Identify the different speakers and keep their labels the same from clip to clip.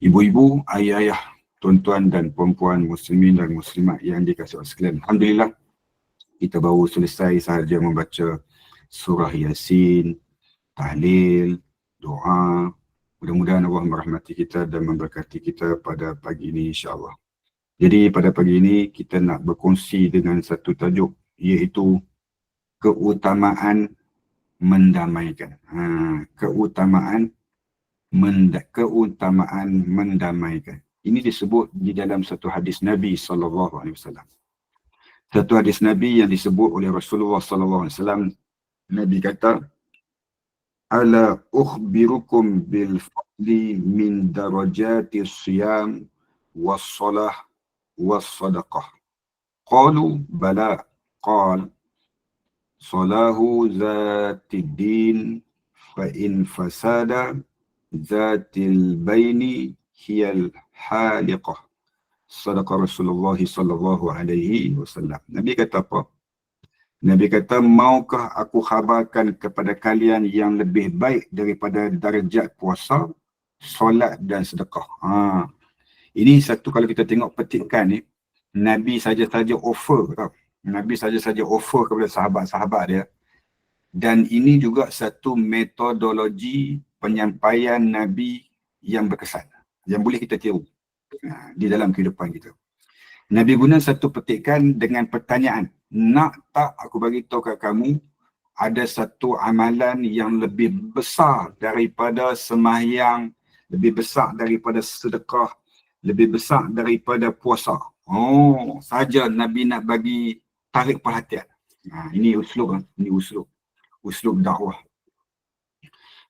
Speaker 1: Ibu-ibu, ayah-ayah, tuan-tuan dan puan-puan muslimin dan muslimat yang dikasihi Allah sekalian. Alhamdulillah, kita baru selesai sahaja membaca surah Yasin, tahlil, doa. Mudah-mudahan Allah merahmati kita dan memberkati kita pada pagi ini insya-Allah. Jadi pada pagi ini kita nak berkongsi dengan satu tajuk, iaitu keutamaan mendamaikan. Keutamaan mendamaikan. Ini disebut di dalam satu hadis Nabi SAW. Satu hadis Nabi yang disebut oleh Rasulullah SAW. Nabi kata, "Ala ukhbirukum bil fadli min darajati siyam was-salah was-sadaqah." Qalu bala. Qal, "Salahu zatid din fa in fasada zatil baini hiyal haliqah." Sadaqah Rasulullah sallallahu alaihi wasallam. Nabi kata apa? Nabi kata, maukah aku khabarkan kepada kalian yang lebih baik daripada darjat puasa, solat dan sedekah. Ini satu, kalau kita tengok petikan ni, Nabi saja-saja offer tau. Nabi saja-saja offer kepada sahabat-sahabat dia. Dan ini juga satu metodologi penyampaian Nabi yang berkesan, yang boleh kita tiru di dalam kehidupan kita. Nabi guna satu petikan dengan pertanyaan, nak tak aku bagi tahu kat kamu ada satu amalan yang lebih besar daripada sembahyang, lebih besar daripada sedekah, lebih besar daripada puasa. Saja Nabi nak bagi tarik perhatian. Ini uslub dakwah.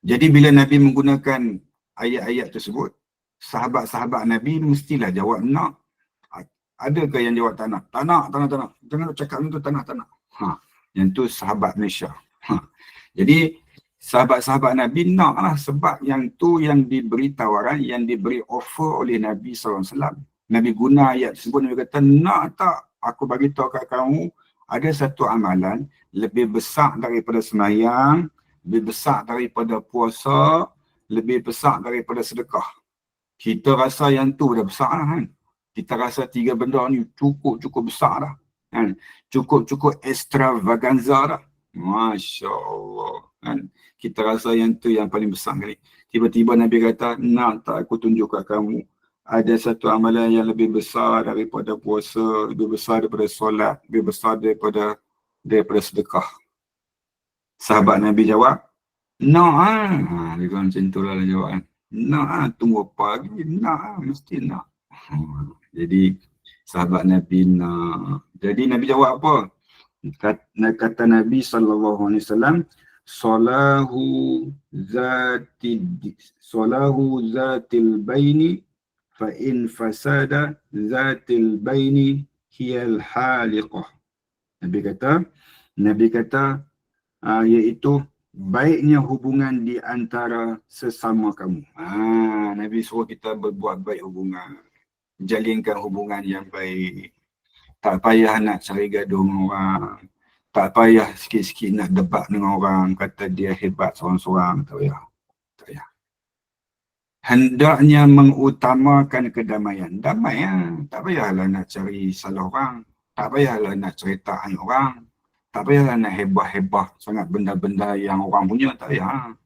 Speaker 1: Jadi bila Nabi menggunakan ayat-ayat tersebut, sahabat-sahabat Nabi mestilah jawab nak. Adakah yang jawab tak nak? Tak nak. Jangan cakap itu tak nak. Yang tu sahabat Malaysia. Jadi sahabat-sahabat Nabi nak lah, sebab yang tu yang diberi tawaran, yang diberi offer oleh Nabi SAW. Nabi guna ayat tersebut, Nabi kata, nak tak aku bagi tahu kat kamu ada satu amalan lebih besar daripada sembahyang, lebih besar daripada puasa, lebih besar daripada sedekah. Kita rasa yang tu dah besar lah kan. Kita rasa tiga benda ni cukup besar dah kan. Cukup extravaganza dah. Masya Allah kan. Kita rasa yang tu yang paling besar kali. Tiba-tiba Nabi kata, nak tak aku tunjuk kat kamu ada satu amalan yang lebih besar daripada puasa, lebih besar daripada solat, lebih besar daripada sedekah. Sahabat Nabi jawab, nak dia kata macam tu lah jawapan. Nak tunggu apa lagi? Nak mesti nak. Jadi sahabat Nabi nak. Jadi Nabi jawab apa? Kata Nabi SAW, Salahu zatil baini fa in fasada zatil baini hiyal haliqah. Nabi kata iaitu baiknya hubungan di antara sesama kamu. Nabi suruh kita berbuat baik hubungan, jalinkan hubungan yang baik. Tak payah nak cari gaduh dengan orang, tak payah sikit-sikit nak debat dengan orang, kata dia hebat seorang-seorang, tak payah. Hendaknya mengutamakan kedamaian. Damai tak payahlah nak cari salah orang, tak payahlah nak cerita aib orang, tak payahlah nak hebah-hebah sangat benda-benda yang orang punya, tak payah.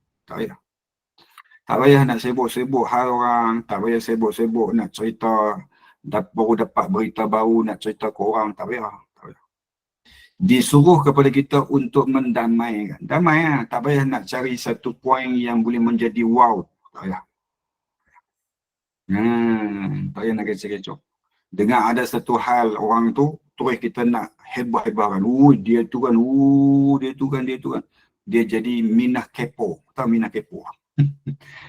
Speaker 1: Tak payah nak sibuk-sibuk hal orang, tak payah sibuk-sibuk nak cerita, baru dapat berita baru nak cerita ke orang, tak payah. Disuruh kepada kita untuk mendamaikan. Damai tak payah nak cari satu poin yang boleh menjadi wow, tak payah. Tak payah nak kecoh-kecoh. Dengar ada satu hal orang tu, terus kita nak hebah-hebahkan. Dia tu kan. Dia jadi minah kepo. Tahu minah kepo?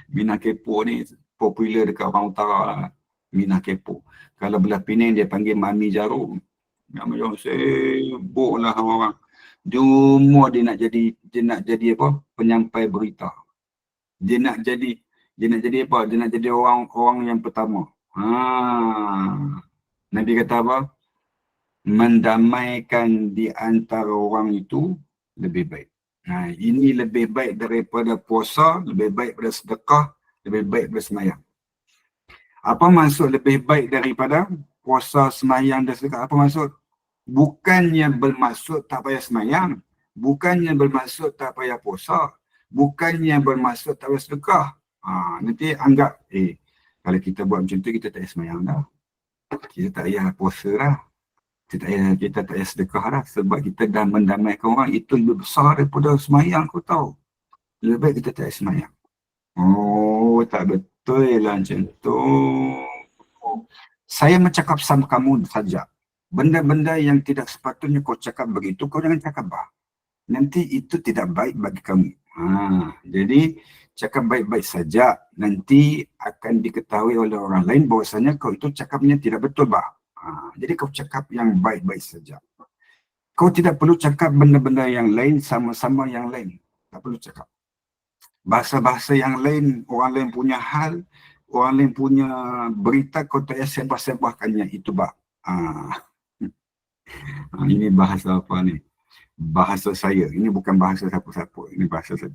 Speaker 1: Minah kepo ni popular dekat orang utara lah. Minah kepo. Kalau belah Penang dia panggil Mami Jarum. Macam sibuk lah orang. Cuma dia nak jadi apa? Penyampai berita. Dia nak jadi apa? Dia nak jadi orang yang pertama. Nabi kata apa? Mendamaikan di antara orang itu lebih baik. Ini lebih baik daripada puasa, lebih baik daripada sedekah, lebih baik daripada sembahyang. Apa maksud lebih baik daripada puasa, semayang dan sedekah? Apa maksud? Bukannya bermaksud tak payah semayang, bukannya bermaksud tak payah puasa, bukannya bermaksud tak payah sedekah. Nanti anggap, kalau kita buat macam tu, kita tak payah semayang dah. Kita tak payah puasa dah. Kita tak payah sedekah dah. Sebab kita dah mendamaikan orang, itu lebih besar daripada semayang, kau tahu. Lebih baik kita tak payah semayang. Oh, tak betul lah macam tu. Saya mencakap sama kamu saja. Benda-benda yang tidak sepatutnya kau cakap begitu, kau jangan cakap bah. Nanti itu tidak baik bagi kamu. Jadi, cakap baik-baik saja. Nanti akan diketahui oleh orang lain bahwasanya kau itu cakapnya tidak betul bah. Jadi kau cakap yang baik-baik saja. Kau tidak perlu cakap benda-benda yang lain sama-sama yang lain. Tak perlu cakap. Bahasa-bahasa yang lain, orang lain punya hal, orang lain punya berita, kau tak payah sebah-sebahkannya, itu bah. Ini bahasa apa ni? Bahasa saya. Ini bukan bahasa siapa-siapa. Ini bahasa saya.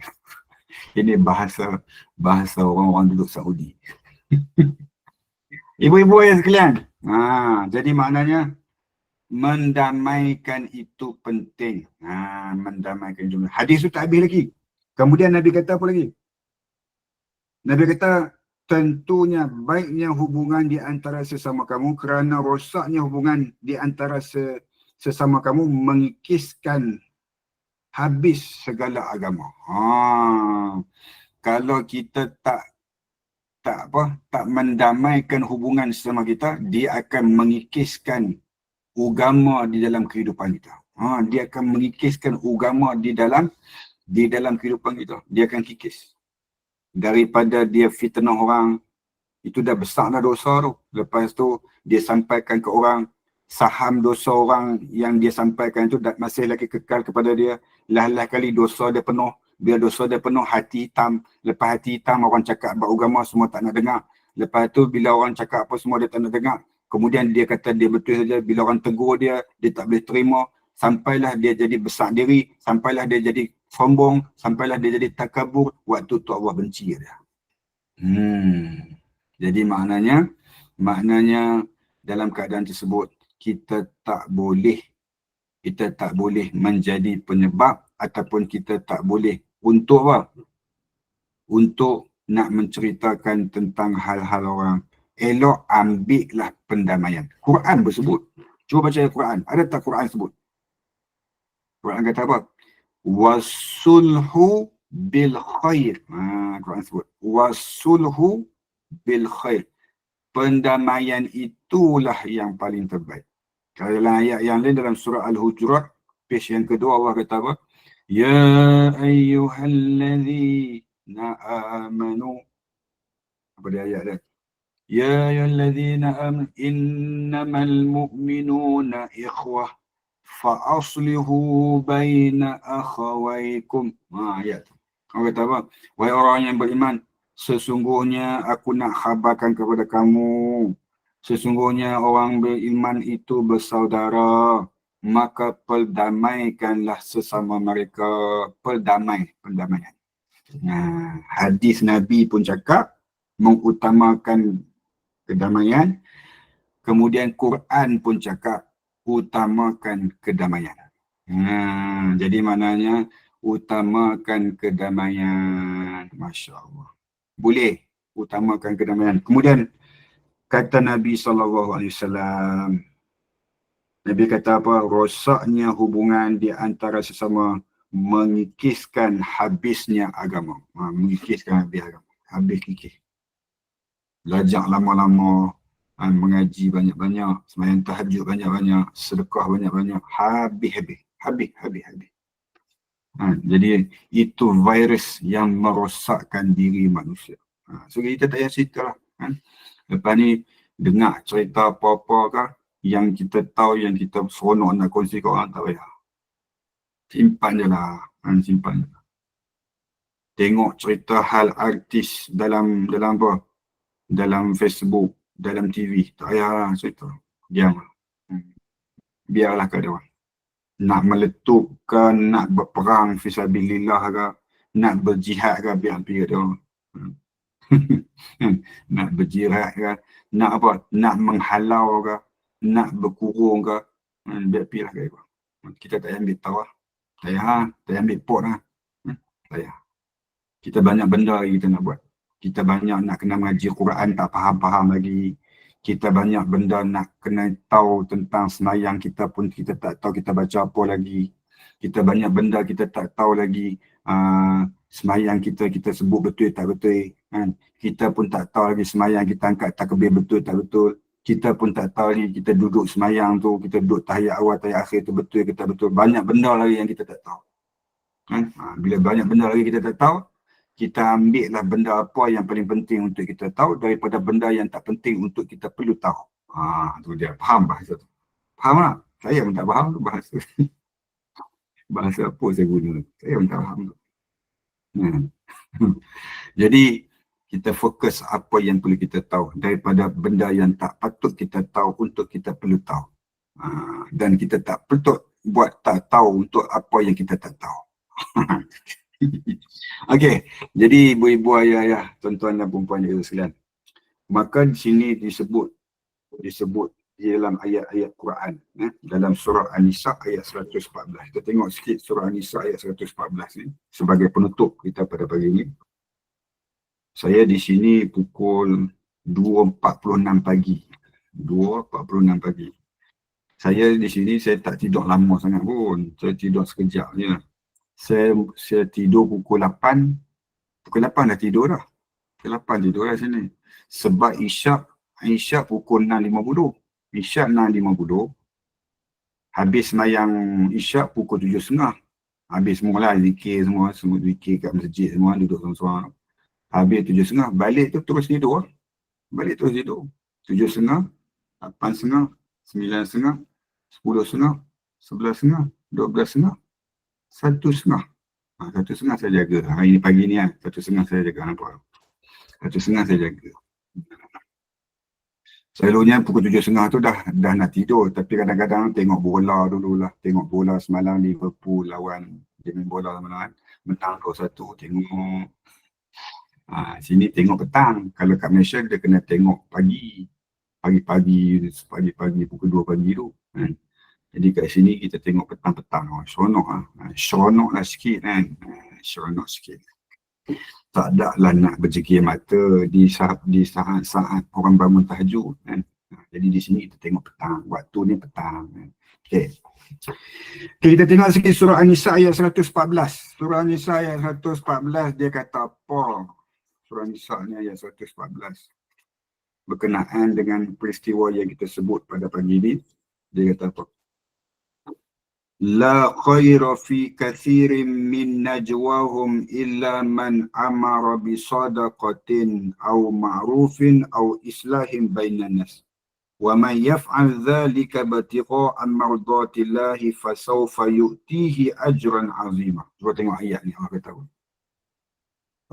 Speaker 1: Ini bahasa orang-orang duduk Saudi. Ibu-ibu yang sekalian. Jadi maknanya mendamaikan itu penting. Mendamaikan itu. Hadis itu tak habis lagi. Kemudian Nabi kata apa lagi? Nabi kata, tentunya baiknya hubungan di antara sesama kamu kerana rosaknya hubungan di antara sesama kamu mengikiskan habis segala agama. Kalau kita tak mendamaikan hubungan sesama kita, dia akan mengikiskan agama di dalam kehidupan kita. Dia akan mengikiskan agama di dalam kehidupan kita. Dia akan kikis. Daripada dia fitnah orang, itu dah besar dah dosa tu. Lepas tu dia sampaikan ke orang, saham dosa orang yang dia sampaikan itu masih lagi kekal kepada dia. Lah kali dosa dia penuh. Bila dosa dia penuh, hati hitam. Lepas hati hitam, orang cakap beragama semua tak nak dengar. Lepas tu bila orang cakap apa semua dia tak nak dengar. Kemudian dia kata dia betul saja. Bila orang tegur dia tak boleh terima. Sampailah dia jadi besar diri. Sampailah dia jadi sombong. Sampailah dia jadi takabur. Waktu tu Allah benci dia. Jadi maknanya dalam keadaan tersebut kita tak boleh menjadi penyebab ataupun kita tak boleh untuk apa? Untuk nak menceritakan tentang hal-hal orang. Elok ambillah pendamaian. Quran bersebut. Cuba baca Quran. Ada tak Quran sebut? Quran kata apa? Wasulhu bil khair. Quran sebut. Wasulhu bil khair. Pendamaian itulah yang paling terbaik. Kalau dalam ayat yang lain dalam surah Al-Hujurat, page yang kedua Allah kata apa? Ya ayyuhallazina amanu. Apa dia ayat dia? Ya ayyuhallazina amanu innamal mu'minuna ikhwah fa'aslihu baina akhawaikum. Ayat tu. Allah kata apa? Wahai orang yang beriman, sesungguhnya aku nak khabarkan kepada kamu, sesungguhnya orang beriman itu bersaudara, maka perdamaikanlah sesama mereka. Pendamaian. Hadis Nabi pun cakap mengutamakan kedamaian. Kemudian Quran pun cakap utamakan kedamaian. Jadi maknanya utamakan kedamaian. Masya Allah. Boleh utamakan kedamaian. Kemudian kata Nabi SAW, Nabi kata apa? Rosaknya hubungan di antara sesama mengikiskan habisnya agama. Mengikiskan habis agama. Habis kikis. Belajar lama-lama, mengaji banyak-banyak, sembahyang tahajud banyak-banyak, sedekah banyak-banyak, habis. Jadi itu virus yang merosakkan diri manusia. So kita tak payah cerita lah. Lepas ni dengar cerita apa-apa kah yang kita tahu, yang kita seronok nak kongsi ke orang, tak payah. Simpan je lah. Simpan je lah. Tengok cerita hal artis dalam apa? Dalam Facebook, dalam TV. Tak payah cerita. Diam. Biarlah keadaan. Nak meletupkan, nak berperang fisabilillah ke, nak berjihad ke, biar dia. Nak berjirat ke, nak apa, nak menghalau ke, nak berkurung ke, biar pergi lah kat apa. Kita tak payah ambil tahu lah. Tak payah, tak payah ambil pot lah. Tak payah. Kita banyak benda lagi kita nak buat. Kita banyak nak kena mengaji Quran tak faham-faham lagi. Kita banyak benda nak kena tahu tentang semayang kita pun kita tak tahu kita baca apa lagi. Kita banyak benda kita tak tahu lagi. Semayang kita sebut betul tak betul kan. Kita pun tak tahu lagi semayang kita angkat takbir betul tak betul. Kita pun tak tahu lagi kita duduk semayang tu, kita duduk tahiyat awal tahiyat akhir tu betul ke tak betul. Banyak benda lagi yang kita tak tahu kan. Bila banyak benda lagi kita tak tahu, kita ambil lah benda apa yang paling penting untuk kita tahu daripada benda yang tak penting untuk kita perlu tahu. Tu dia, faham bahasa tu. Faham tak? Saya pun tak faham tu bahasa. Bahasa apa saya guna. Saya pun tak faham tu. Jadi, kita fokus apa yang perlu kita tahu daripada benda yang tak patut kita tahu untuk kita perlu tahu. Dan kita tak patut buat tak tahu untuk apa yang kita tak tahu. Okey, jadi ibu-ibu, ayah-ayah, tuan-tuan dan puan-puan yang sekalian. Maka di sini disebut di dalam ayat-ayat Quran, dalam surah An-Nisa ayat 114. Kita tengok sikit surah An-Nisa ayat 114 ni sebagai penutup kita pada pagi ini. Saya di sini pukul 2.46 pagi. 2.46 pagi. Saya di sini saya tak tidur lama sangat pun. Saya tidur sekejap je. Saya tidur pukul 8. Pukul 8 dah tidur dah. Pukul 8 tidur dah sini. Sebab Isyak pukul 6.50. Isyak 6.50. Habis semayang Isyak pukul 7.30. Habis semualah zikir semua zikir kat masjid semua, duduk seorang-seorang. Habis 7.30, balik tu terus tidur. Balik terus tidur. 7.30, 8.30, 9.30, 10.30, 11.30, 12.30, 1.30. 1.30 saya jaga. Hari ni pagi ni 1.30 saya jaga. Nampak? 1.30 saya jaga. Selalunya pukul 7.30 tu dah nak tidur. Tapi kadang-kadang tengok bola dululah. Tengok bola semalam Liverpool lawan dia main bola semalam. Menang 2-1. Tengok. Sini tengok petang. Kalau kat Malaysia dia kena tengok pagi. Pagi-pagi pukul 2 pagi tu. Jadi kat sini kita tengok petang-petang. Seronok lah. Seronok lah sikit kan. Seronok sikit. Tak ada lah nak berjekir mata di saat-saat orang bangun tahajud kan. Jadi di sini kita tengok petang. Waktu ni petang kan. Okay, kita tengok sikit surah An-Nisa ayat 114. Surah An-Nisa ayat 114 dia kata apa? Surah An-Nisa ni ayat 114. Berkenaan dengan peristiwa yang kita sebut pada pagi ini. Dia kata apa? La khaira fi kathirin min najwahum illa man amara bi sadaqatin aw ma'rufin aw islahin bainan nas. Wa man yaf'al dhalika batigha'a mardatillahi fasawfa yu'tihi ajran 'azima. Cuba tengok ayat ni Allah kata.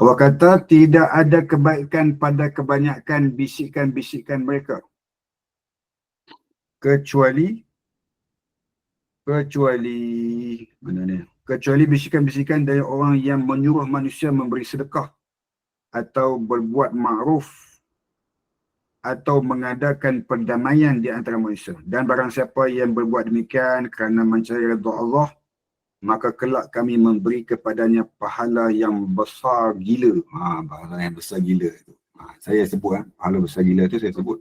Speaker 1: Allah kata tidak ada kebaikan pada kebanyakan bisikan-bisikan mereka kecuali bisikan-bisikan dari orang yang menyuruh manusia memberi sedekah atau berbuat ma'ruf atau mengadakan perdamaian di antara manusia. Dan barang siapa yang berbuat demikian kerana mencari redha Allah, maka kelak kami memberi kepadanya pahala yang besar gila. Pahala yang besar gila tu. Saya sebut pahala besar gila tu saya sebut.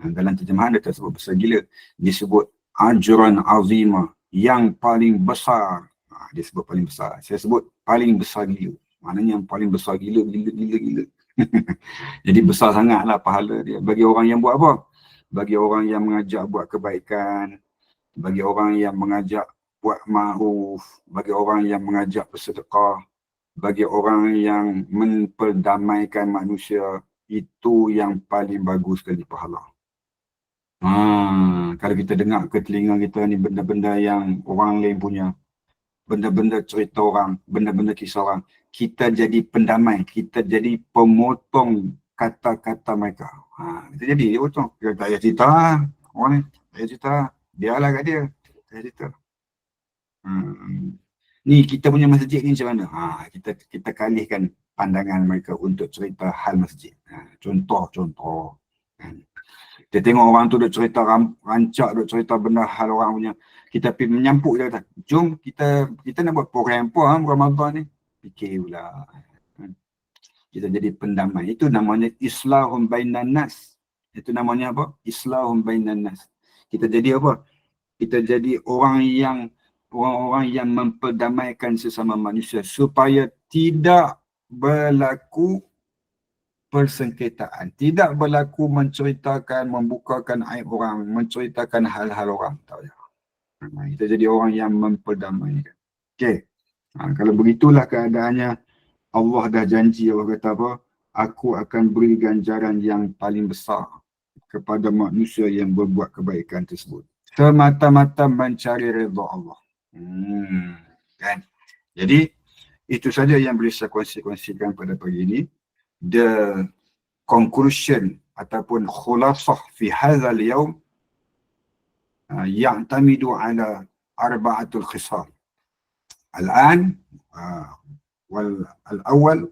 Speaker 1: Dalam terjemahan dia tak sebut besar gila. Disebut ajran azima, yang paling besar. Dia sebut paling besar. Saya sebut paling besar gila. Maknanya yang paling besar gila. Jadi besar sangatlah pahala dia. Bagi orang yang buat apa? Bagi orang yang mengajak buat kebaikan. Bagi orang yang mengajak buat ma'ruf. Bagi orang yang mengajak bersedekah. Bagi orang yang memperdamaikan manusia. Itu yang paling bagus sekali pahala. Kalau kita dengar ke telinga kita ni benda-benda yang orang lain punya, benda-benda cerita orang, benda-benda kisah orang, kita jadi pendamai, kita jadi pemotong kata-kata mereka. Kita jadi dia potong. Kita tak payah cerita orang ni, tak payah cerita, biarlah kat dia, tak payah cerita. Ni kita punya masjid ni macam mana? Kita kalihkan pandangan mereka untuk cerita hal masjid. Contoh-contoh. Kita tengok orang tu duk cerita rancak, duk cerita benda hal orang punya. Kita pergi menyampuk dia kata, jom kita nak buat program apa Ramadan ni. Fikir pula. Kita jadi pendamai. Itu namanya islahum bainan nas. Itu namanya apa? Islahum bainan nas. Kita jadi apa? Kita jadi orang-orang yang memperdamaikan sesama manusia supaya tidak berlaku persengketaan, tidak berlaku menceritakan, membukakan aib orang, menceritakan hal-hal orang. Kita jadi orang yang memperdamaikan. Okey. Kalau begitulah keadaannya, Allah dah janji, Allah kata apa? Aku akan beri ganjaran yang paling besar kepada manusia yang berbuat kebaikan tersebut. Semata-mata mencari redha Allah. Kan? Jadi, itu saja yang boleh saya kongsikan pada pagi ini. The conclusion ataupun khulasah fi hadzal yaum ya'tamidu ala arba'atul khisal. Al-an wal-awwal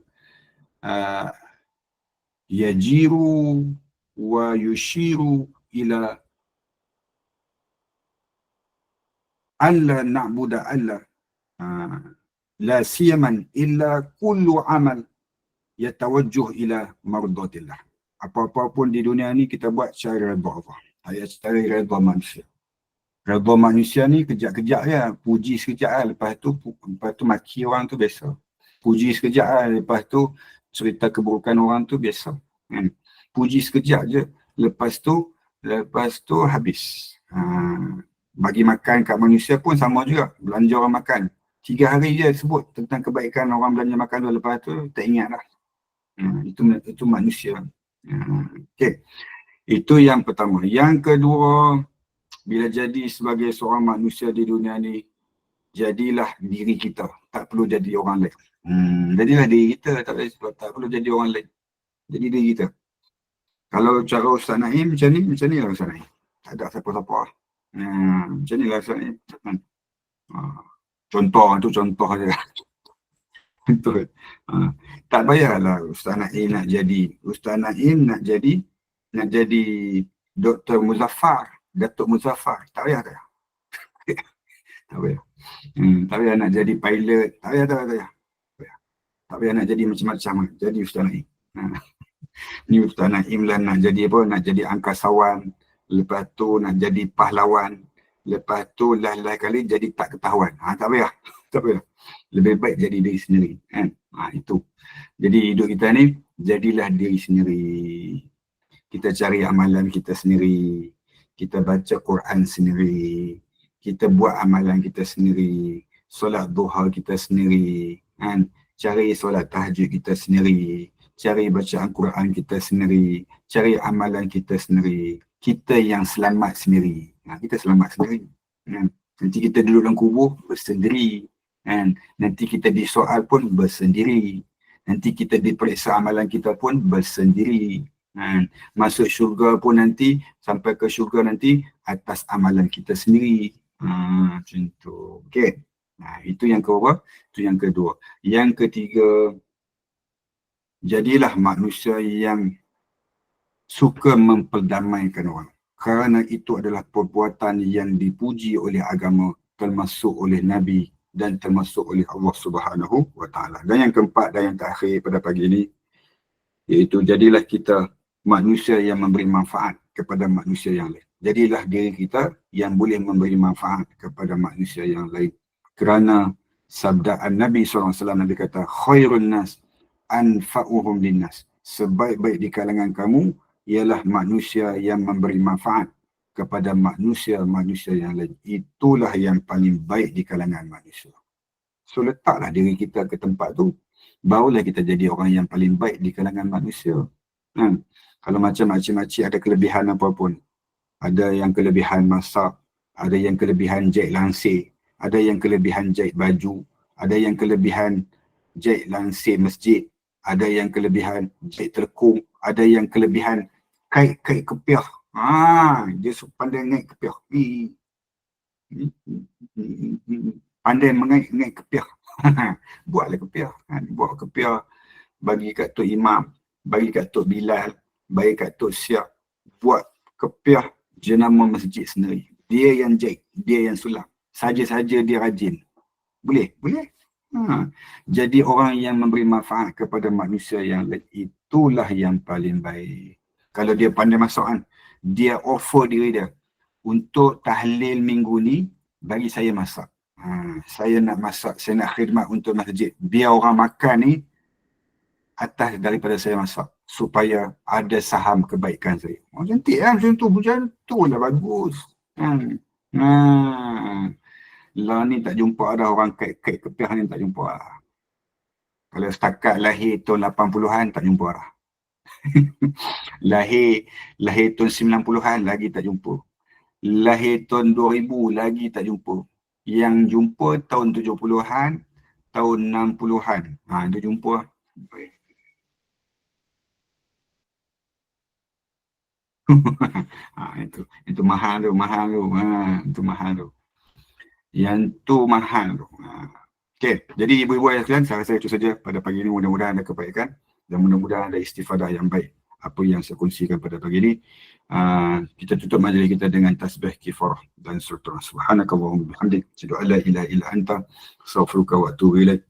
Speaker 1: yajiru wa yushiru ila alla na'budu alla la siyaman illa kullu amal yatawajjuh ila mardatillah. Apa-apa pun di dunia ni kita buat cara redha Allah. Cari redha manusia. Redha manusia ni kejap-kejap ya, puji sekejap lah, lepas tu maki orang tu biasa. Puji sekejap lah, lepas tu cerita keburukan orang tu biasa. Puji sekejap je, lepas tu habis. Bagi makan kat manusia pun sama juga, belanja orang makan. 3 hari je sebut tentang kebaikan orang belanja makan tu, lepas tu tak ingat lah. Itu manusia. Okay. Itu yang pertama. Yang kedua, bila jadi sebagai seorang manusia di dunia ni, jadilah diri kita, tak perlu jadi orang lain. Jadilah diri kita, tak perlu jadi orang lain. Jadi diri kita. Kalau cara Ustaz Naim macam ni lah Ustaz Naim. Tak ada siapa-siapa. Macam ni lah Ustaz Naim. Contoh je. Betul. Tak payahlah Ustaz Naim nak jadi Dr. Muzaffar, Datuk Muzaffar. Tak payah. Tak payah. Tak payah nak jadi pilot. Tak payah. Tak payah nak jadi macam-macam. Jadi Ustaz Naim. Ni Ustaz Naim lah nak jadi apa? Nak jadi angkasawan. Lepas tu nak jadi pahlawan. Lepas tu lah kali jadi tak ketahuan. Tak payah. Tak payah. Lebih baik jadi diri sendiri. Itu. Jadi hidup kita ni, jadilah diri sendiri. Kita cari amalan kita sendiri. Kita baca Quran sendiri. Kita buat amalan kita sendiri. Solat duha kita sendiri. Cari solat tahajud kita sendiri. Cari bacaan Quran kita sendiri. Cari amalan kita sendiri. Kita yang selamat sendiri. Kita selamat sendiri. Nanti kita duduk dalam kubur bersendiri. Nanti kita disoal pun bersendiri. Nanti kita diperiksa amalan kita pun bersendiri. Masuk syurga pun nanti, sampai ke syurga nanti atas amalan kita sendiri. Macam tu. Okay. Itu yang kedua. Yang ketiga, jadilah manusia yang suka memperdamaikan orang. Kerana itu adalah perbuatan yang dipuji oleh agama, termasuk oleh Nabi dan termasuk oleh Allah Subhanahu wa Ta'ala. Dan yang keempat dan yang terakhir pada pagi ini, iaitu jadilah kita manusia yang memberi manfaat kepada manusia yang lain. Jadilah diri kita yang boleh memberi manfaat kepada manusia yang lain. Kerana sabdaan Nabi SAW, Nabi kata, khairun nas anfa'uhum linnas. Sebaik-baik di kalangan kamu ialah manusia yang memberi manfaat kepada manusia-manusia yang lain. Itulah yang paling baik di kalangan manusia. So letaklah diri kita ke tempat tu, barulah kita jadi orang yang paling baik di kalangan manusia. Kalau macam makcik-makcik ada kelebihan apa pun, ada yang kelebihan masak, ada yang kelebihan jahit lansir, ada yang kelebihan jahit baju, ada yang kelebihan jahit lansir masjid, ada yang kelebihan jahit telekung, ada yang kelebihan kait-kait kepiah. Dia pandai ngait kepiah. Pandai mengait-ngait kepiah. Buatlah kepiah. Buat kepiah. bagi kat Tok Imam, bagi kat Tok Bilal, bagi kat Tok Siap, buat kepiah jenama masjid sendiri. Dia yang jahit, dia yang sulap. Saja-saja dia rajin. Boleh? Boleh. Jadi orang yang memberi manfaat kepada manusia yang lain, itulah yang paling baik. Kalau dia pandai masak kan, dia offer diri dia. Untuk tahlil minggu ni, bagi saya masak. Saya nak masak, saya nak khidmat untuk masjid. Biar orang makan ni atas daripada saya masak. Supaya ada saham kebaikan saya. Oh, cantik kan macam tu. Macam tu lah bagus. Lah ni tak jumpa ada orang kait-kait kepiah ni, tak jumpa lah. Kalau setakat lahir tahun 80-an tak jumpa lah. lahir tahun 90-an lagi tak jumpa. Lahir tahun 2000 lagi tak jumpa. Yang jumpa tahun 70-an, tahun 60-an. Dia jumpa. Itu mahal tu. Itu mahal tu. Yang tu mahal tu. Okey, jadi ibu-ibu ayah sekalian, saya rasa itu saja pada pagi ini. Mudah-mudahan ada kebaikan dan mudah-mudahan ada istifadah yang baik apa yang saya kongsikan pada pagi ini. Kita tutup majlis kita dengan tasbih kifarah dan surah subhanakallahumma bihamdik asyhadu an la ilaha illa anta astaghfiruka wa atubu ilaik.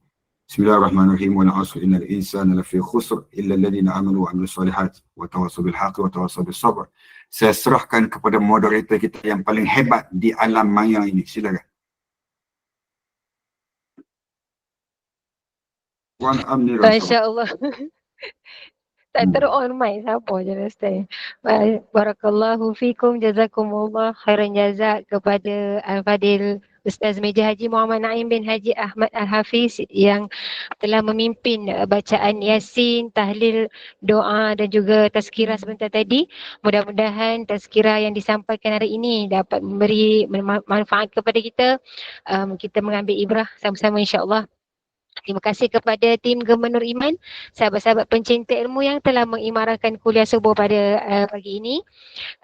Speaker 1: Bismillahirrahmanirrahim. Wa na'asru innal insana lafi khusr illa alladhina amanu wa amilus solihat wa tawassaw bil haqqi wa tawassaw bis sabr. Saya serahkan kepada moderator kita yang paling hebat di alam maya ini. Silakan.
Speaker 2: Masya Allah. Tak on mic siapa je Ustaz. Barakallahu fikum, jazakumullah khairan jazak kepada Al-Fadil Ustaz Meja Haji Muhammad Naim bin Haji Ahmad Al-Hafiz yang telah memimpin bacaan Yasin, tahlil, doa dan juga tazkirah sebentar tadi. Mudah-mudahan tazkirah yang disampaikan hari ini dapat memberi manfaat kepada kita. Kita mengambil ibrah sama-sama insya-Allah. Terima kasih kepada tim Gema Nur Iman, sahabat-sahabat pencinta ilmu yang telah mengimarahkan kuliah subuh pada pagi ini.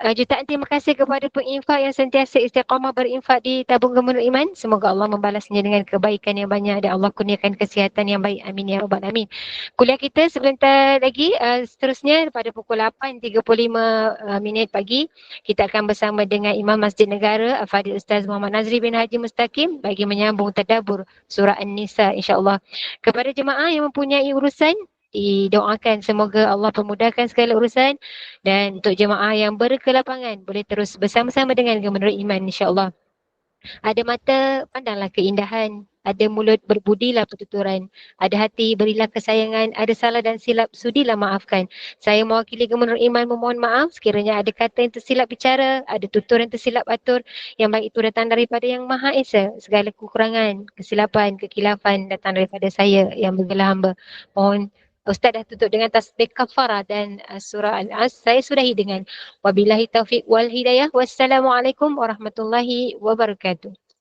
Speaker 2: Jutaan terima kasih kepada penginfak yang sentiasa istiqamah berinfak di tabung Gema Nur Iman. Semoga Allah membalasnya dengan kebaikan yang banyak dan Allah kurniakan kesihatan yang baik. Amin ya rabbal alamin. Kuliah kita sebentar lagi seterusnya pada pukul 8.35 minit pagi. Kita akan bersama dengan Imam Masjid Negara Al-Fadil Ustaz Muhammad Nazri bin Haji Mustaqim bagi menyambung tadabbur surah An-Nisa insya-Allah. Kepada jemaah yang mempunyai urusan, didoakan semoga Allah pemudahkan segala urusan, dan untuk jemaah yang berkelapangan boleh terus bersama-sama dengan Gema Nur Iman insya-Allah. Ada mata, pandanglah keindahan. Ada mulut, berbudilah pertuturan. Ada hati, berilah kesayangan. Ada salah dan silap, sudilah maafkan. Saya mewakili Gema Nur Iman memohon maaf sekiranya ada kata yang tersilap bicara, ada tutur yang tersilap atur. Yang baik itu datang daripada Yang Maha Esa. Segala kekurangan, kesilapan, kekilafan datang daripada saya yang bergelah hamba. Mohon Ustaz dah tutup dengan tasbih kafarah dan surah Al-As. Saya sudahi dengan wabillahi taufiq wal hidayah. Wassalamualaikum warahmatullahi wabarakatuh.